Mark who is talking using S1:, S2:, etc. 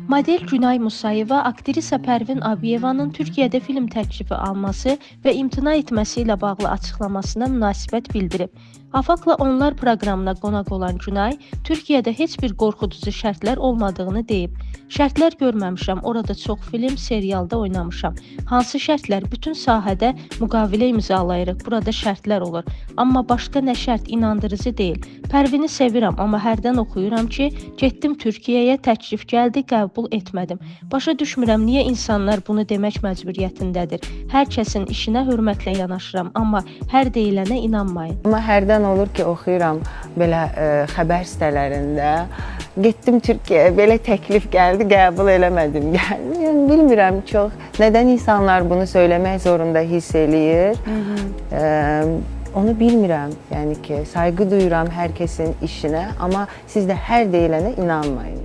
S1: Model Günay Musayeva, aktrisa Pərvin Abiyevanın Türkiyədə film təklifi alması və imtina etməsi ilə bağlı açıqlamasına münasibət bildirib. Afaqla Onlar proqramına qonaq olan Günay, Türkiyədə heç bir qorxuducu şərtlər olmadığını deyib. Şərtlər görməmişəm, orada çox film, serialda oynamışam. Hansı şərtlər? Bütün sahədə müqavilə imzalayırıq, burada şərtlər olur. Amma başqa nə şərt inandırıcı deyil. Pərvini sevirəm, amma hərdən oxuyuram ki, getdim Türkiyəyə, təklif gəldi, qəbul etmədim. Başa düşmürəm, niyə insanlar bunu demək məcburiyyətindədir. Hər kəsin işinə hörmətlə yanaşıram, amma hər deyilənə inanmayın.
S2: Amma hərdən olur ki, oxuyuram belə xəbər sitələrində. Getdim Türkiyəyə, belə təklif gəldi, qəbul eləmədim. Yəni, bilmirəm çox. Nədən insanlar bunu söyləmək zorunda hiss eləyir? Onu bilmirəm. Yəni ki, sayğı duyuram hər kəsin işinə, amma siz də hər deyilənə inanmayın.